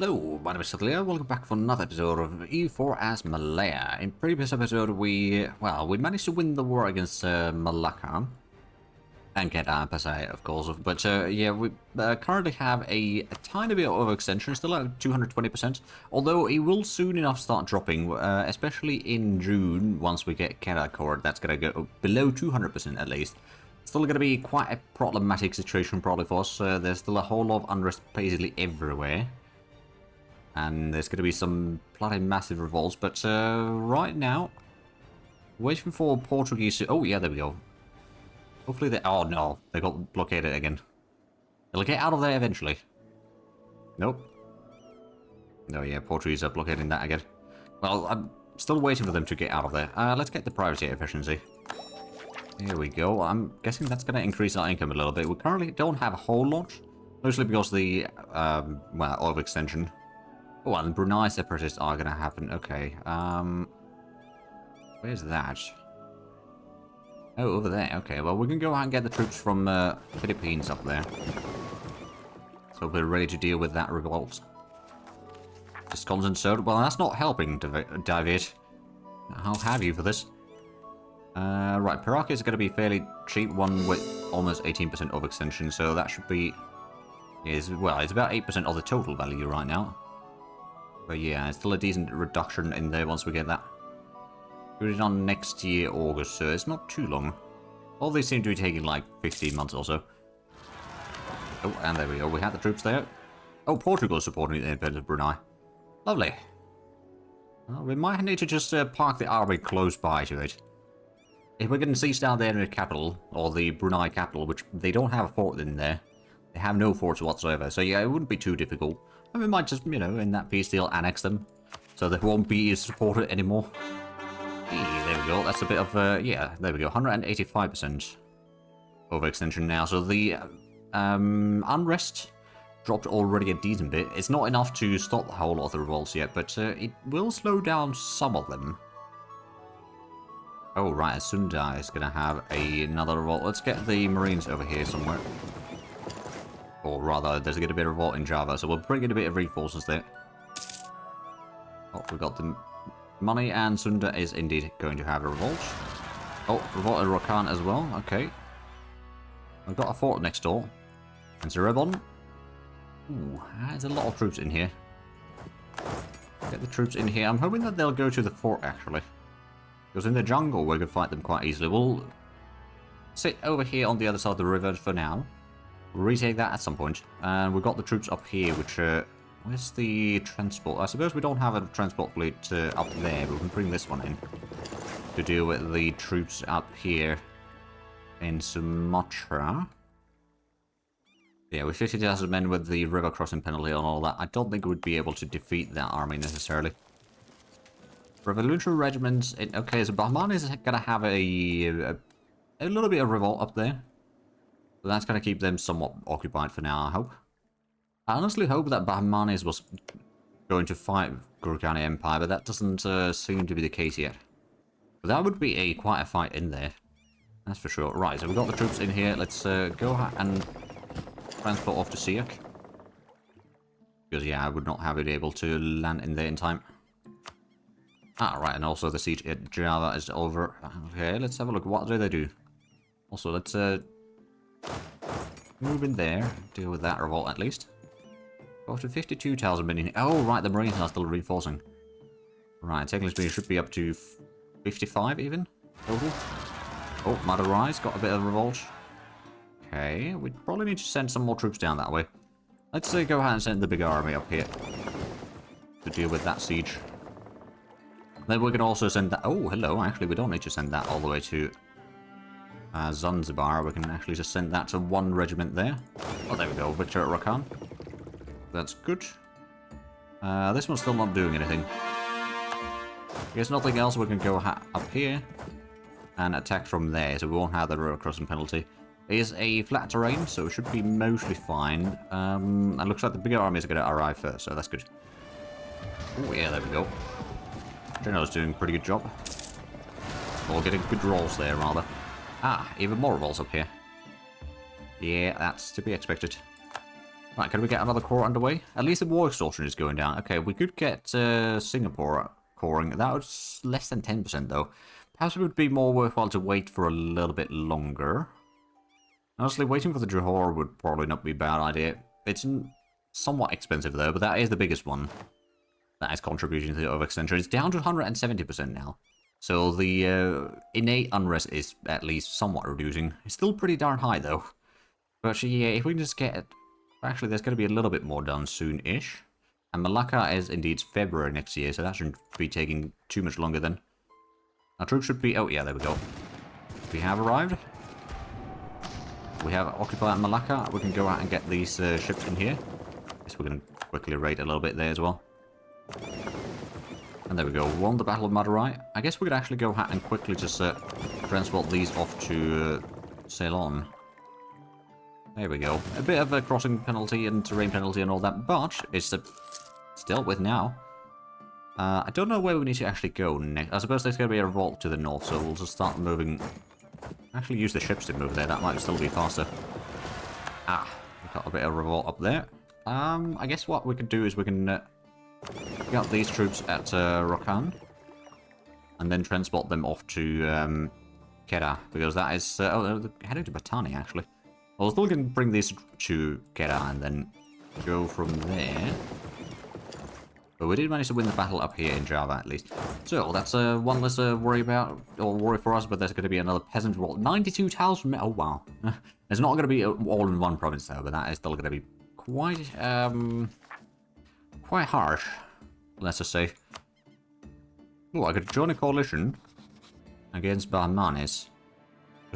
Hello, my name is Zhatelier. Welcome back for another episode of EU4 as Malaya. In previous episode, we managed to win the war against Malacca and get Pasai, of course. But yeah, we currently have a tiny bit of overextension, still at 220%. Although it will soon enough start dropping, especially in June. Once we get Canada Accord, that's gonna go below 200% at least. Still going to be quite a problematic situation probably for us. There's still a whole lot of unrest basically everywhere. And there's going to be some bloody massive revolts. But right now, waiting for Portuguese to... Oh, yeah, there we go. Hopefully they... Oh, no. They got blockaded again. They'll get out of there eventually. Nope. No, yeah, Portuguese are blockading that again. Well, I'm still waiting for them to get out of there. Let's get the privacy efficiency. Here we go. I'm guessing that's going to increase our income a little bit. We currently don't have a whole lot. Mostly because the, overextension. Oh, and Brunei separatists are going to happen. Okay. Where's that? Oh, over there. Okay, well, we can go out and get the troops from Philippines up there. So we're ready to deal with that revolt. Discontent soda. Well, that's not helping, David. I'll have you for this. Right, Perak is going to be fairly cheap one with almost 18% overextension, so that should be... well, it's about 8% of the total value right now. But yeah, it's still a decent reduction in there once we get that. Put it on next year, August, so it's not too long. All these seem to be taking like 15 months or so. Oh, and there we go, we have the troops there. Oh, Portugal is supporting the independence of Brunei. Lovely. Well, we might need to just park the army close by to it. If we're getting siege down there in the capital, or the Brunei capital, which they don't have a fort in there. They have no forts whatsoever, so yeah, it wouldn't be too difficult. And we might just, you know, in that peace deal, annex them. So they won't be supported anymore. Hey, there we go, that's a bit of, yeah, there we go, 185% overextension now. So the unrest dropped already a decent bit. It's not enough to stop the whole lot of the revolts yet, but it will slow down some of them. Oh, right, Sunda is going to have another revolt. Let's get the Marines over here somewhere. Or rather, there's going to be a revolt in Java, so we'll bring in a bit of reinforcements there. Oh, we got the money, and Sunda is indeed going to have a revolt. Oh, revolt in Rokan as well, okay. We've got a fort next door. And Zerebon. Ooh, there's a lot of troops in here. Get the troops in here. I'm hoping that they'll go to the fort, actually. Because in the jungle, we can fight them quite easily. We'll sit over here on the other side of the river for now. We'll retake that at some point. And we've got the troops up here, which... where's the transport? I suppose we don't have a transport fleet up there, but we can bring this one in. To deal with the troops up here in Sumatra. Yeah, with 50,000 men with the river crossing penalty and all that, I don't think we'd be able to defeat that army necessarily. Revolutionary regiments. Okay, so Bahman is going to have a little bit of revolt up there. So that's going to keep them somewhat occupied for now, I hope. I honestly hope that Bahmanis was going to fight Gurkhani Empire, but that doesn't seem to be the case yet. But that would be quite a fight in there. That's for sure. Right, so we've got the troops in here. Let's go and transport off to Siak. Because, yeah, I would not have it able to land in there in time. Ah, right, and also the siege at Java is over. Okay, let's have a look. What do they do? Also, let's move in there. Deal with that revolt at least. Go to 52,000 million. Oh, right, the Marines are still reinforcing. Right, technically it should be up to 55 even. Total. Oh, Madurai's got a bit of revolt. Okay, we probably need to send some more troops down that way. Let's go ahead and send the big army up here. To deal with that siege. Then we can also send that... Oh, hello. Actually, we don't need to send that all the way to Zanzibar. We can actually just send that to one regiment there. Oh, there we go. Victor at Rakan. That's good. This one's still not doing anything. I guess nothing else. We can go up here and attack from there, so we won't have the river crossing penalty. It is a flat terrain, so it should be mostly fine. It looks like the bigger armies are going to arrive first, so that's good. Oh, yeah, there we go. General's doing a pretty good job. Or getting good rolls there, rather. Ah, even more rolls up here. Yeah, that's to be expected. Right, can we get another core underway? At least the war extortion is going down. Okay, we could get Singapore coring. That was less than 10% though. Perhaps it would be more worthwhile to wait for a little bit longer. Honestly, waiting for the Johor would probably not be a bad idea. It's somewhat expensive though, but that is the biggest one. That is contributing to the overextension. It's down to 170% now. So the innate unrest is at least somewhat reducing. It's still pretty darn high though. But yeah, if we can just get... Actually, there's going to be a little bit more done soon-ish. And Malacca is indeed February next year, so that shouldn't be taking too much longer then. Our troops should be... Oh, yeah, there we go. We have arrived. We have occupied Malacca. We can go out and get these ships in here. Guess we're going to quickly raid a little bit there as well. And there we go. Won the Battle of Madurai. I guess we could actually go out and quickly just transport these off to Ceylon. There we go. A bit of a crossing penalty and terrain penalty and all that, but it's dealt with now. I don't know where we need to actually go next. I suppose there's going to be a revolt to the north, so we'll just start moving. Actually use the ships to move there. That might still be faster. Ah, we've got a bit of revolt up there. I guess what we could do is we can get these troops at Rokan and then transport them off to Kedah, because that is... oh, they're heading to Batani, actually. Well, still can bring these to Kedah and then go from there. But we did manage to win the battle up here in Java, at least. So, that's one less worry about, or worry for us, but there's going to be another peasant revolt. 92 tiles from... Oh, wow. It's not going to be all in one province, though, but that is still going to be quite, quite harsh, let's just say. Oh, I could join a coalition against Bahmanis.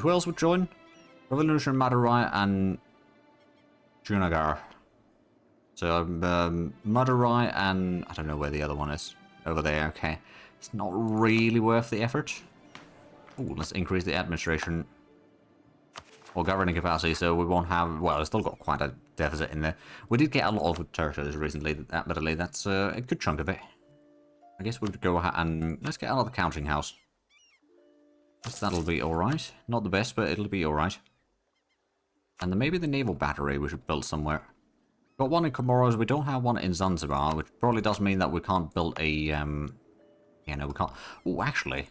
Who else would join? Revolution, Madurai, and Junagadh. So, Madurai and... I don't know where the other one is. Over there, okay. It's not really worth the effort. Ooh, let's increase the administration or governing capacity, so we won't have... Well, we've still got quite a deficit in there. We did get a lot of territories recently, admittedly. That's a good chunk of it. I guess we'll go ahead and... Let's get another counting house. That'll be alright. Not the best, but it'll be alright. And then maybe the naval battery we should build somewhere. Got one in Comoros, we don't have one in Zanzibar, which probably does mean that we can't build a, yeah, no, we can't. Oh, actually.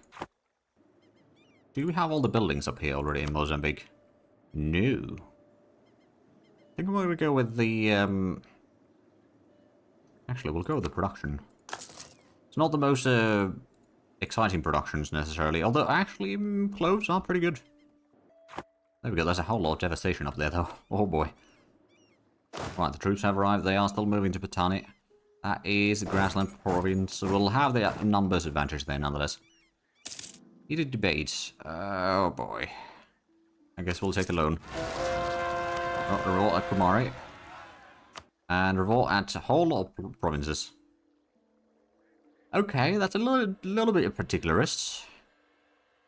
Do we have all the buildings up here already in Mozambique? No. I think I'm going to go with the, actually, we'll go with the production. It's not the most, exciting productions, necessarily, although, actually, clothes are pretty good. There we go, there's a whole lot of devastation up there, though. Oh, boy. Right, the troops have arrived. They are still moving to Patani. That is the grassland province, so we'll have the numbers advantage there, nonetheless. Heated debate. Oh, boy. I guess we'll take the loan. Oh, revolt at Kumari. And revolt at a whole lot of provinces. Okay, that's a little bit of particularists.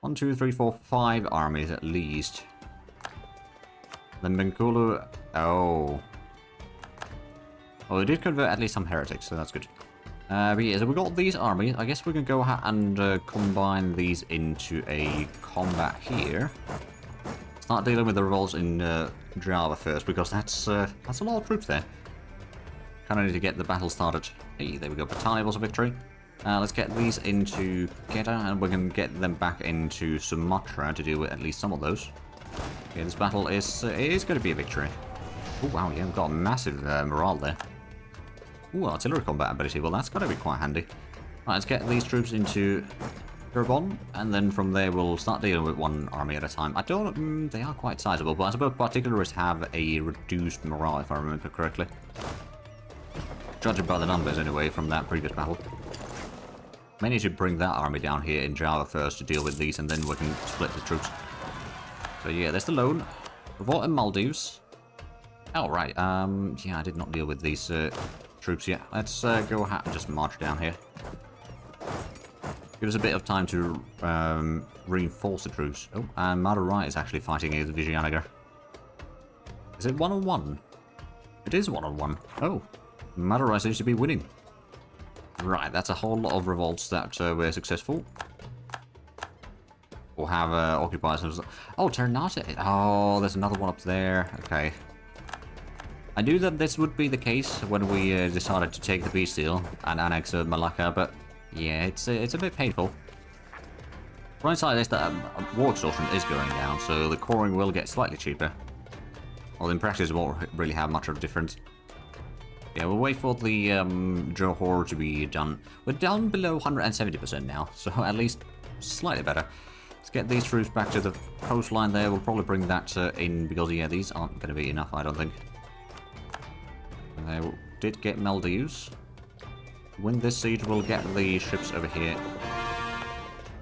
1, 2, 3, 4, 5 armies at least. Then Bengkulu... Oh. Well, we did convert at least some heretics, so that's good. But yeah, so we got these armies. I guess we can go ahead and combine these into a combat here. Start dealing with the revolts in Java first, because that's a lot of troops there. Kind of need to get the battle started. Hey, there we go. Batali was a victory. Let's get these into Kedah, and we can get them back into Sumatra to deal with at least some of those. Okay, this battle is going to be a victory. Oh wow, yeah, we've got a massive morale there. Ooh, artillery combat ability. Well, that's got to be quite handy. Right, let's get these troops into Cirebon, and then from there we'll start dealing with one army at a time. I don't... they are quite sizable, but I suppose particularists have a reduced morale, if I remember correctly. Judging by the numbers, anyway, from that previous battle. May need to bring that army down here in Java first to deal with these, and then we can split the troops. So yeah, there's the loan. Revolt in Maldives. Oh, right. Yeah, I did not deal with these troops yet. Let's go ahead and just march down here. Give us a bit of time to reinforce the troops. Oh, and Madurai is actually fighting against Vijayanagar. Is it 1-on-1? It is 1-on-1. Oh, Madurai seems to be winning. Right, that's a whole lot of revolts that were successful. We'll have occupiers. Oh, Ternate. Oh, there's another one up there. Okay. I knew that this would be the case when we decided to take the peace deal and annex Malacca, but yeah, it's a bit painful. Right side is that war exhaustion is going down, so the coring will get slightly cheaper. Well, in practice, it won't really have much of a difference. Yeah, we'll wait for the Johor to be done. We're down below 170% now, so at least slightly better. Let's get these troops back to the coastline there. We'll probably bring that in, because, yeah, these aren't going to be enough, I don't think. And they did get Maldives. Win this siege, we'll get the ships over here.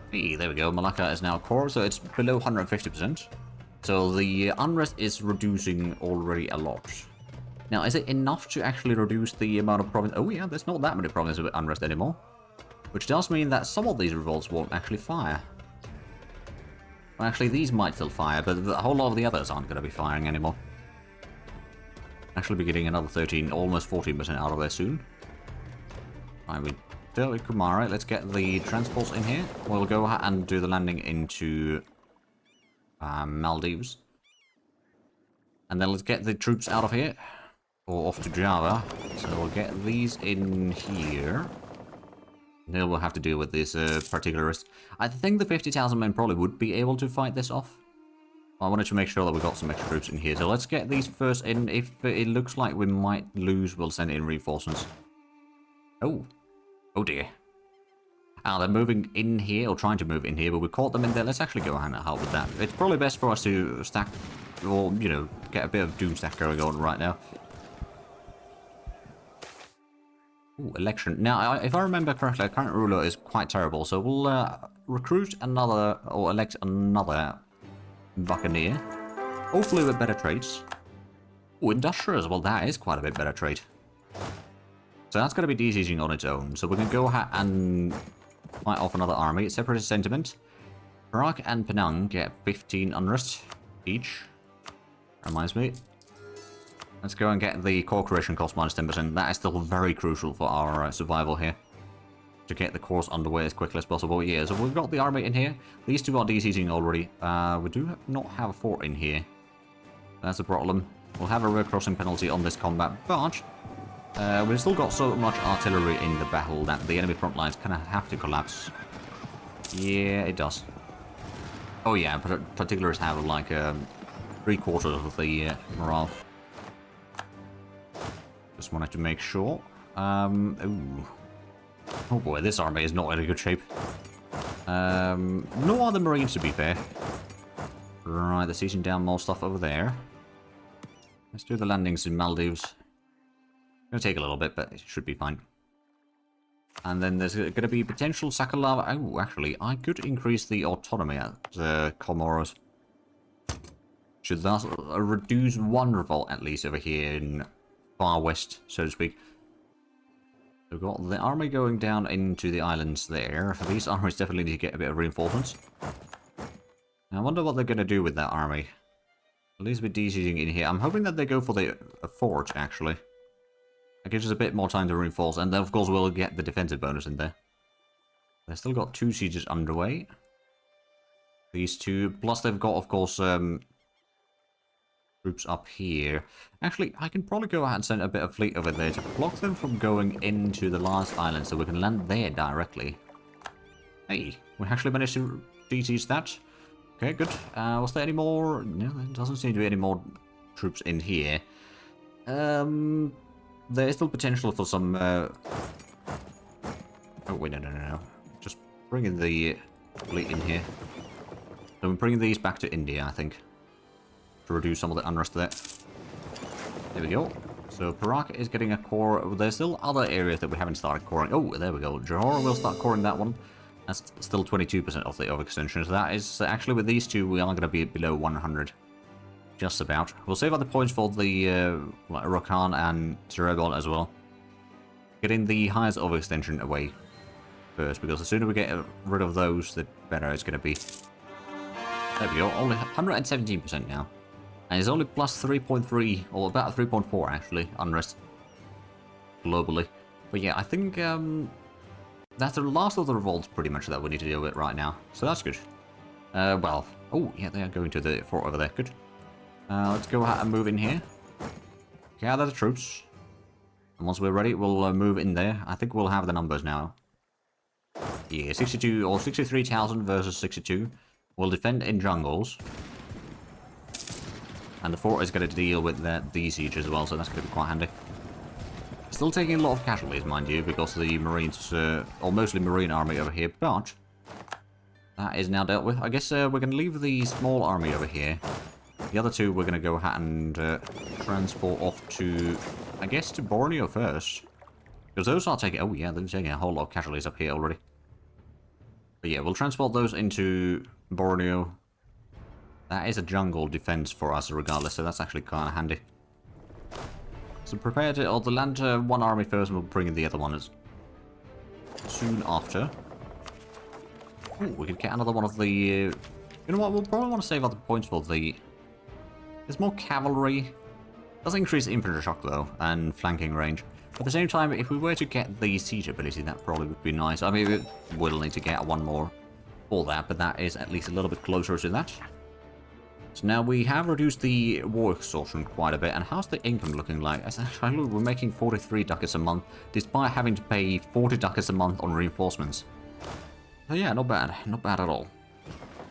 Hey, there we go. Malacca is now core, so it's below 150%. So the unrest is reducing already a lot. Now, is it enough to actually reduce the amount of provinces? Oh yeah, there's not that many provinces with unrest anymore. Which does mean that some of these revolts won't actually fire. Well, actually, these might still fire, but a whole lot of the others aren't going to be firing anymore. Actually be getting another 13, almost 14% out of there soon. Right, we dealt with Kumara. Let's get the transports in here. We'll go ahead and do the landing into Maldives. And then let's get the troops out of here. Or off to Java. So we'll get these in here. Then we'll have to deal with this particularist. I think the 50,000 men probably would be able to fight this off. I wanted to make sure that we got some extra troops in here. So let's get these first in. If it looks like we might lose, we'll send in reinforcements. Oh. Oh dear. Ah, they're moving in here, or trying to move in here, but we caught them in there. Let's actually go ahead and help with that. It's probably best for us to stack, or, you know, get a bit of doom stack going on right now. Ooh, election. Now, if I remember correctly, our current ruler is quite terrible, so we'll recruit another, or elect another buccaneer. Hopefully with better traits. Oh, industrial as well, that is quite a bit better trait. So that's going to be desieging on its own. So we can go ahead and fight off another army. Separatist sentiment. Perak and Penang get 15 unrest each. Reminds me. Let's go and get the core creation cost minus 10%. That is still very crucial for our survival here. To get the course underway as quickly as possible. Yeah, so we've got the army in here. These two are desieging already. We do not have a fort in here. That's a problem. We'll have a river crossing penalty on this combat, but we've still got so much artillery in the battle that the enemy front lines kind of have to collapse. Yeah, it does. Oh yeah, particulars have like 3/4 of the morale. Just wanted to make sure. Ooh. Oh boy, this army is not in a good shape. No other marines, to be fair. Right, they're sieging down more stuff over there. Let's do the landings in Maldives. Gonna take a little bit, but it should be fine. And then there's gonna be potential Sakalava. Oh, actually, I could increase the autonomy at Comoros. Should thus reduce one revolt at least over here in far west, so to speak. We've got the army going down into the islands there. These armies definitely need to get a bit of reinforcements. Now, I wonder what they're going to do with that army. At least with desieging in here. I'm hoping that they go for the fort, actually. That gives us a bit more time to reinforce. And then, of course, we'll get the defensive bonus in there. They've still got 2 sieges underway. These two. Plus, they've got, of course, troops up here. Actually, I can probably go ahead and send a bit of fleet over there to block them from going into the last island so we can land there directly. Hey, we actually managed to desiege that. Okay, good. Was there any more? No, there doesn't seem to be any more troops in here. There is still potential for some... Oh, wait, no. Just bringing the fleet in here. So we're bringing these back to India, I think. To reduce some of the unrest there. There we go. So Perak is getting a core. There's still other areas that we haven't started coring. Oh, there we go. Johor will start coring that one. That's still 22% of the overextension. So that is actually with these two, we are going to be below 100. Just about. We'll save other points for the Rokan and Cerebon as well. Getting the highest overextension away first, because the sooner we get rid of those, the better it's going to be. There we go. Only 117% now. And it's only plus 3.3, or about 3.4 actually, unrest globally. But yeah, I think that's the last of the revolts pretty much that we need to deal with right now. So that's good. Well, oh yeah, they are going to the fort over there. Good. Let's go ahead and move in here. gather the troops. And once we're ready, we'll move in there. I think we'll have the numbers now. Yeah, 62 or 63,000 versus 62. We'll defend in jungles. And the fort is going to deal with the siege as well, so that's going to be quite handy. Still taking a lot of casualties, mind you, because the Marines, or mostly Marine army over here, but that is now dealt with. I guess we're going to leave the small army over here. The other two we're going to go ahead and transport off to, I guess, to Borneo first. Because those are taking, oh yeah, they're taking a whole lot of casualties up here already. But yeah, we'll transport those into Borneo. That is a jungle defense for us regardless, so that's actually kind of handy. So prepare to, or the land one army first, and we'll bring in the other one as soon after. Oh, we could get another one of the, you know what, we'll probably want to save other points for the, there's more cavalry. Does increase infantry shock though, and flanking range. At the same time, if we were to get the siege ability, that probably would be nice. I mean, we'll need to get one more for that, but that is at least a little bit closer to that. So now we have reduced the war exhaustion quite a bit, and how's the income looking like? As actually, we're making 43 ducats a month, despite having to pay 40 ducats a month on reinforcements. So yeah, not bad at all.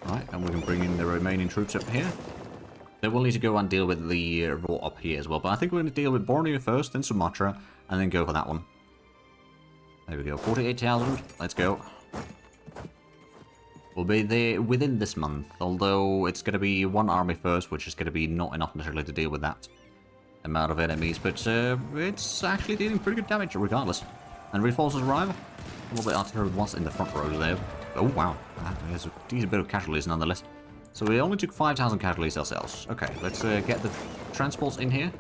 Right, and we can bring in the remaining troops up here. Then we'll need to go and deal with the revolt up here as well, but I think we're going to deal with Borneo first, then Sumatra, and then go for that one. There we go, 48,000, let's go. We'll be there within this month, although it's going to be one army first, which is going to be not enough necessarily to deal with that amount of enemies, but it's actually dealing pretty good damage regardless. And reinforcements arrive. A little bit artillery was in the front row there. Oh wow, there's a decent bit of casualties nonetheless. So we only took 5,000 casualties ourselves. Okay, let's get the transports in here.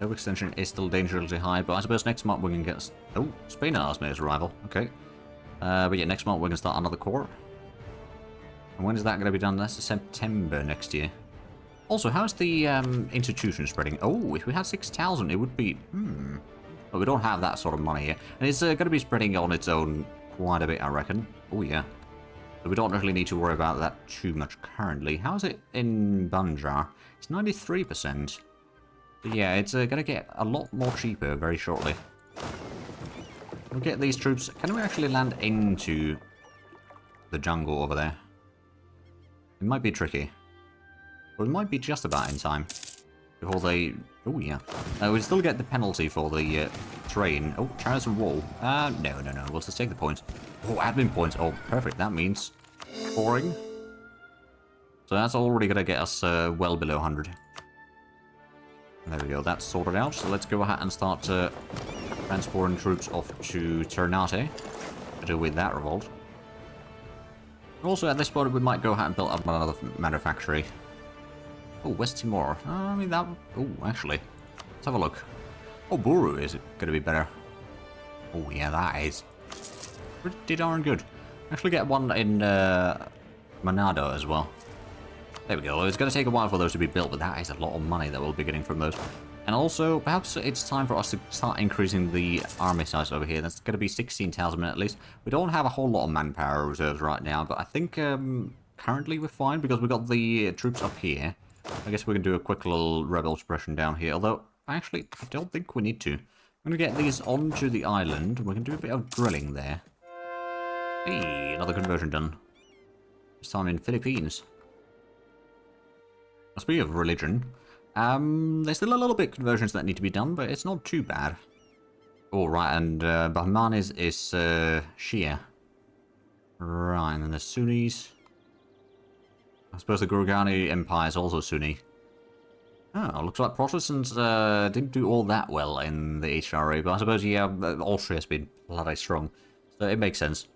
No extension is still dangerously high, but I suppose next month we can get... Oh, Spain has made its arrival. Okay. But yeah, next month we're going to start another corps. And when is that going to be done? That's September next year. Also, how's the institution spreading? Oh, if we had 6,000, it would be... But we don't have that sort of money here. And it's going to be spreading on its own quite a bit, I reckon. Oh, yeah. So we don't really need to worry about that too much currently. How's it in Banjar? It's 93%. But yeah, it's going to get a lot more cheaper very shortly. We'll get these troops. Can we actually land into the jungle over there? It might be tricky. But we might be just about in time. Before they... Oh, yeah. We still get the penalty for the terrain. Oh, chariots and wall. No. We'll just take the points. Oh, admin points. Oh, perfect. That means scoring. So that's already going to get us well below 100. There we go. That's sorted out. So let's go ahead and start transporting troops off to Ternate to deal with that revolt. Also, at this point, we might go ahead and build up another manufactory. Oh, West Timor. I mean, that... Oh, actually. Let's have a look. Oh, Buru is going to be better. Oh, yeah, that is pretty darn good. Actually get one in Manado as well. There we go. It's going to take a while for those to be built, but that is a lot of money that we'll be getting from those. And also, perhaps it's time for us to start increasing the army size over here. That's going to be 16,000 men at least. We don't have a whole lot of manpower reserves right now, but I think currently we're fine because we've got the troops up here. I guess we can do a quick little rebel suppression down here, although actually I don't think we need to. I'm going to get these onto the island. We can do a bit of drilling there. Hey, another conversion done. This time in Philippines. Speaking of religion, there's still a little bit of conversions that need to be done, but it's not too bad. Oh, right, and Bahman is Shia. Right, and then the Sunnis. I suppose the Gurgani Empire is also Sunni. Oh, looks like Protestants didn't do all that well in the HRA, but I suppose, yeah, Austria's been bloody strong, so it makes sense.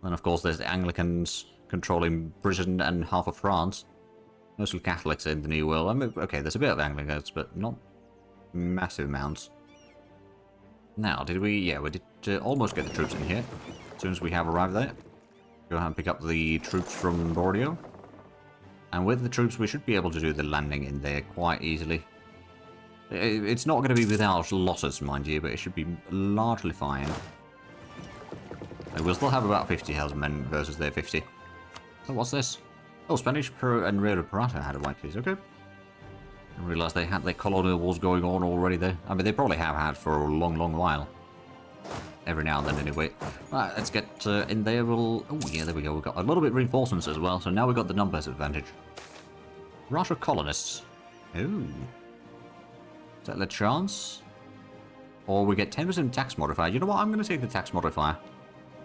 Then, of course, there's the Anglicans controlling Britain and half of France. Mostly Catholics in the New World. I mean, okay, there's a bit of Anglicans, but not massive amounts. Now, did we... Yeah, we did almost get the troops in here. As soon as we have arrived there. Go ahead and pick up the troops from Borneo. And with the troops, we should be able to do the landing in there quite easily. It's not going to be without losses, mind you, but it should be largely fine. And we'll still have about 50,000 men versus their 50. So what's this? Oh, Spanish, Peru, and Rio de Plata had a white piece. Okay. didn't realise they had their colonial wars going on already there. I mean, they probably have had for a long, long while. Every now and then, anyway. Right, let's get in there. Oh, yeah, there we go. We've got a little bit of reinforcements as well, so now we've got the numbers advantage. Rush of colonists. Ooh. Is that the chance? Or we get 10% tax modifier. You know what? I'm going to take the tax modifier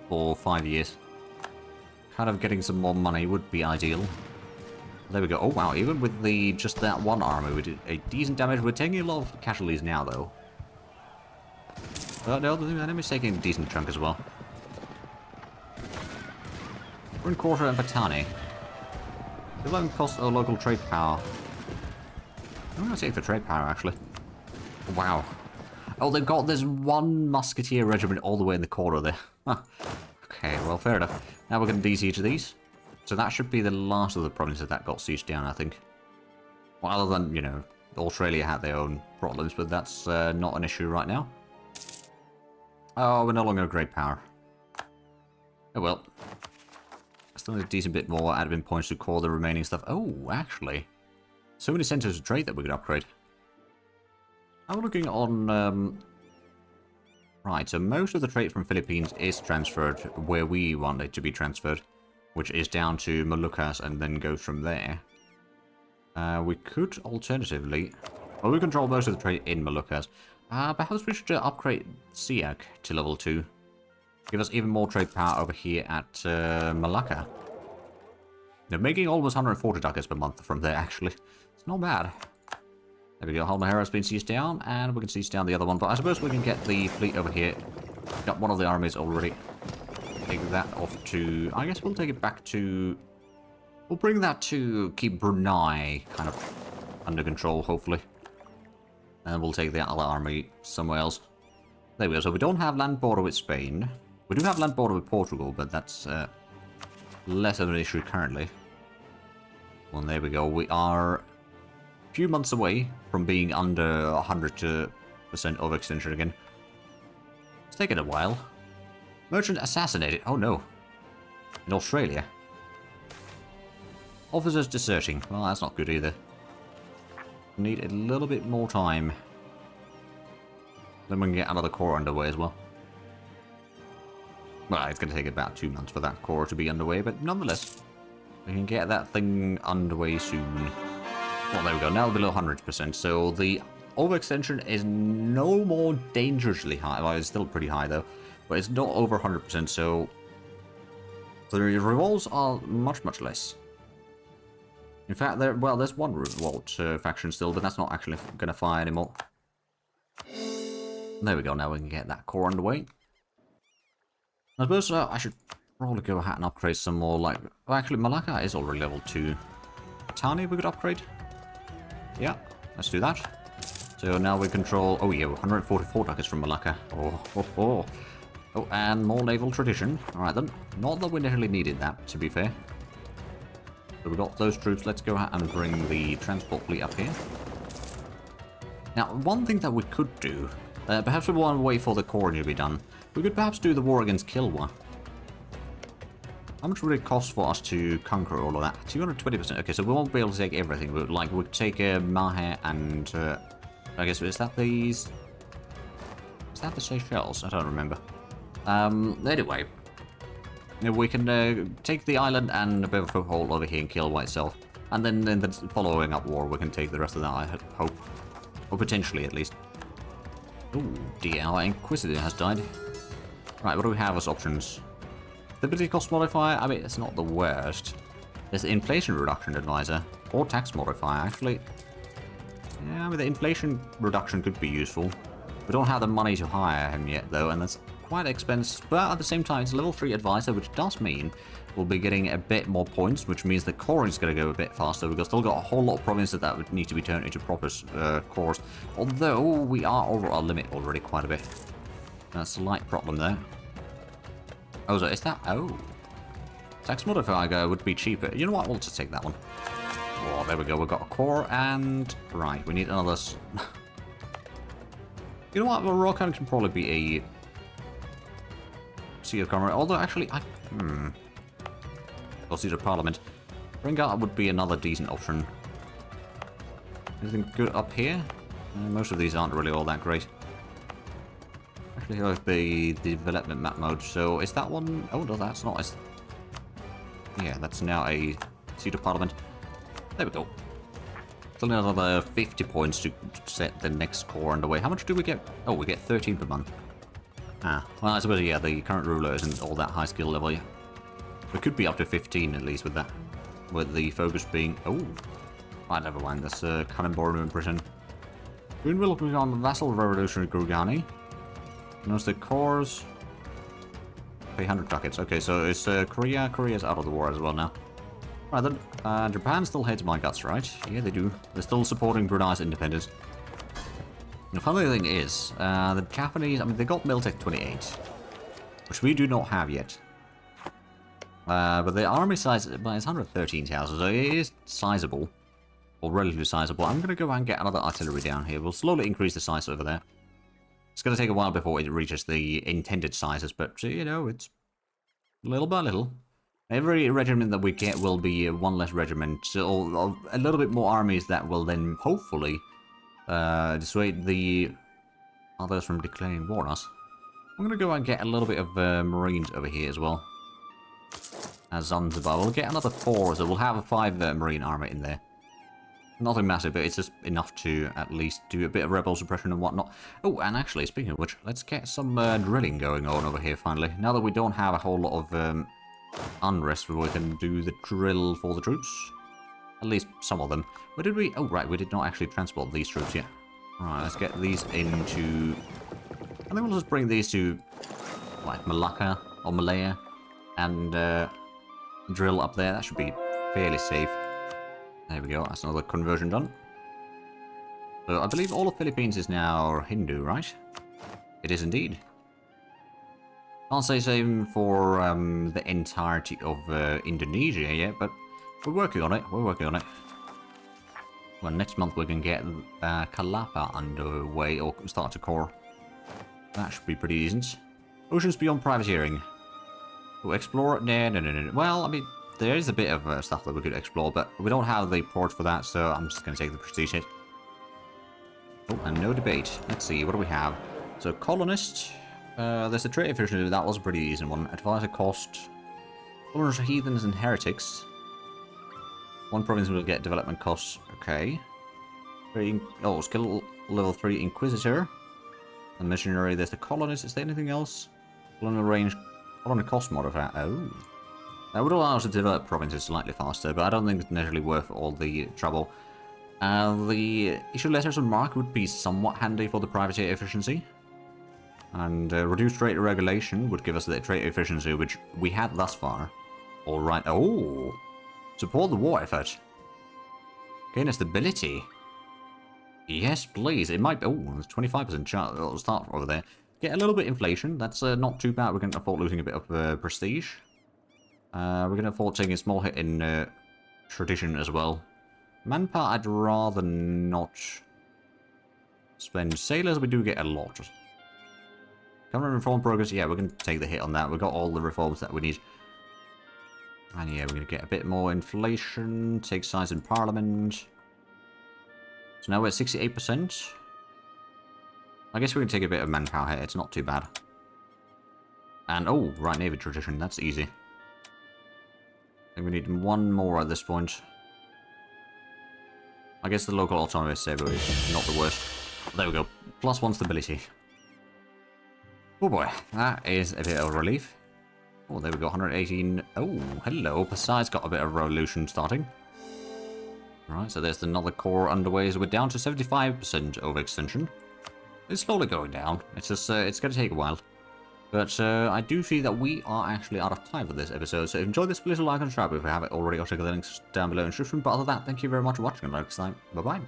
for 5 years. Kind of getting some more money would be ideal. There we go. Oh, wow. Even with just that one army, we did a decent damage. We're taking a lot of casualties now, though. No, the enemy's taking a decent chunk as well. We're in quarter and Patani. They let them cost a local trade power. I'm going to take the trade power, actually. Wow. Oh, they've got this one musketeer regiment all the way in the corner there. Huh. Okay, well, fair enough. Now we're going to de-siege these. So that should be the last of the provinces that got sieged down, I think. Well, other than, you know, Australia had their own problems, but that's not an issue right now. Oh, we're no longer a great power. Oh well. Still need a decent bit more admin points to core the remaining stuff. Oh, actually. So many centers of trade that we could upgrade. I'm looking on... Right, so most of the trade from Philippines is transferred where we want it to be transferred. Which is down to Moluccas and then goes from there. We could alternatively... Well, we control most of the trade in Moluccas. Perhaps we should upgrade Siak to level 2. Give us even more trade power over here at Malacca. They're making almost 140 ducats per month from there, actually. It's not bad. There we go. Halmahera has been seized down, and we can seize down the other one. But I suppose we can get the fleet over here. Got one of the armies already. Take that off to... I guess we'll take it back to... We'll bring that to keep Brunei kind of under control, hopefully. And we'll take the other army somewhere else. There we go. So we don't have land border with Spain. We do have land border with Portugal, but that's less of an issue currently. Well, there we go. We are a few months away from being under 100% overextension again. It's taken a while. Merchant assassinated. Oh no. In Australia. Officers deserting. Well, that's not good either. Need a little bit more time. Then we can get another core underway as well. Well, it's going to take about 2 months for that core to be underway, but nonetheless, we can get that thing underway soon. Well, there we go. Now below 100%. So the overextension is no more dangerously high. Well, it's still pretty high though, but it's not over 100%. So the revolts are much, much less. In fact, there's one revolt faction still, but that's not actually going to fire anymore. There we go, now we can get that core underway. I suppose I should probably go ahead and upgrade some more, like... Well, actually, Malacca is already level 2. Tani we could upgrade. Yeah, let's do that. So now we control... Oh yeah, 144 ducats from Malacca. Oh, and more naval tradition. Alright then. Not that we necessarily needed that, to be fair. So we've got those troops. Let's go ahead and bring the transport fleet up here. Now, one thing that we could do, perhaps we want to wait for the core to be done. We could perhaps do the war against Kilwa. How much would it cost for us to conquer all of that? 220%. Okay, so we won't be able to take everything. But like, we'd take Mahe and I guess is that the Seychelles? I don't remember. Anyway. We can take the island and a bit of a foothold over here and Kilwa itself. And then in the following up war, we can take the rest of that, I hope. Or potentially, at least. Ooh, dear, our Inquisitor has died. Right, what do we have as options? Stability cost modifier? I mean, it's not the worst. There's the inflation reduction advisor. Or tax modifier, actually. Yeah, I mean, the inflation reduction could be useful. We don't have the money to hire him yet, though, and that's quite expensive, but at the same time it's a level 3 advisor, which does mean we'll be getting a bit more points, which means the core is going to go a bit faster. We've still got a whole lot of provinces that would need to be turned into proper cores, although we are over our limit already quite a bit. That's a slight problem there. Oh, so is that... Oh. Tax modifier would be cheaper. You know what? We'll just take that one. Oh, there we go. We've got a core and... Right, we need another... You know what? Well, Rokan can probably be a... Sea of Commerce. Although, actually, Or Sea of Parliament. Ringard would be another decent option. Anything good up here? Most of these aren't really all that great. Actually, I like the development map mode. So is that one? Oh no, that's not. Yeah, that's now a seat of parliament. There we go. Still another 50 points to set the next core underway. How much do we get? Oh, we get 13 per month. Ah, well, I suppose, yeah, the current ruler isn't all that high skill level yet. We could be up to 15 at least with that. With the focus being... Oh, right, never mind. That's Kalundborg in prison. Green will be on the vassal revolutionary Grugani. Notice the cores... Pay 100 ducats. Okay, so it's Korea. Korea's out of the war as well now. Right then, Japan still hates my guts, right? Yeah, they do. They're still supporting Brunei's independence. The funny thing is, the Japanese, I mean, they got Miltech 28, which we do not have yet. But the army size is 113,000, so it is sizable, or relatively sizable. I'm going to go and get another artillery down here. We'll slowly increase the size over there. It's going to take a while before it reaches the intended sizes, but, you know, it's little by little. Every regiment that we get will be one less regiment, so a little bit more armies that will then hopefully dissuade the others from declaring war on us. I'm going to go and get a little bit of marines over here as well. As Zanzibar, we'll get another 4, so we'll have a 5 marine army in there. Nothing massive, but it's just enough to at least do a bit of rebel suppression and whatnot. Oh, and actually, speaking of which, let's get some drilling going on over here finally. Now that we don't have a whole lot of unrest, we can do the drill for the troops. At least some of them. Where did we... Oh, right, we did not actually transport these troops yet. Alright, let's get these into... I think we'll just bring these to, like, Malacca or Malaya and drill up there. That should be fairly safe. There we go, that's another conversion done. So I believe all of Philippines is now Hindu, right? It is indeed. Can't say same for the entirety of Indonesia yet, but we're working on it. We're working on it. Well, next month we can get Kalapa underway or start to core. That should be pretty decent. Oceans beyond privateering. Oh, explore it? No. Well, I mean, there is a bit of stuff that we could explore, but we don't have the port for that, so I'm just going to take the prestige hit. Oh, and no debate. Let's see, what do we have? So, colonist. There's the trade efficiency. That was a pretty decent one. Advisor cost. Colonist, heathens, and heretics. One province will get development costs. Okay. Oh, skill level 3 Inquisitor. The missionary. There's the colonist. Is there anything else? Colonial range. Colonial cost modifier. Oh. That would allow us to develop provinces slightly faster, but I don't think it's necessarily worth all the trouble. The issue letters of marque would be somewhat handy for the privateer efficiency. And reduced rate of regulation would give us the trade efficiency, which we had thus far. Alright. Oh! Support the war effort. Gain a stability. Yes, please. It might be... Oh, there's 25% chance. It'll start over there. Get a little bit inflation. That's not too bad. We can afford losing a bit of prestige. We can afford taking a small hit in tradition as well. Manpower, I'd rather not spend. Sailors, we do get a lot. Government reform progress, yeah, we're going to take the hit on that. We've got all the reforms that we need. And yeah, we're going to get a bit more inflation, take size in parliament. So now we're at 68%. I guess we can take a bit of manpower hit, it's not too bad. And, oh, right, Navy tradition, that's easy. I think we need one more at this point. I guess the local autonomous saber is not the worst. There we go, +1 stability. Oh boy, that is a bit of relief. Oh, there we go, 118. Oh, hello. Poseidon's got a bit of revolution starting. Alright, so there's another core underway. So we're down to 75% overextension. It's slowly going down. It's just, it's going to take a while. But I do see that we are actually out of time for this episode. So if you enjoyed this, please like and subscribe if you haven't already. I'll check the links down below in the description. But other than that, thank you very much for watching. Until next time, bye-bye.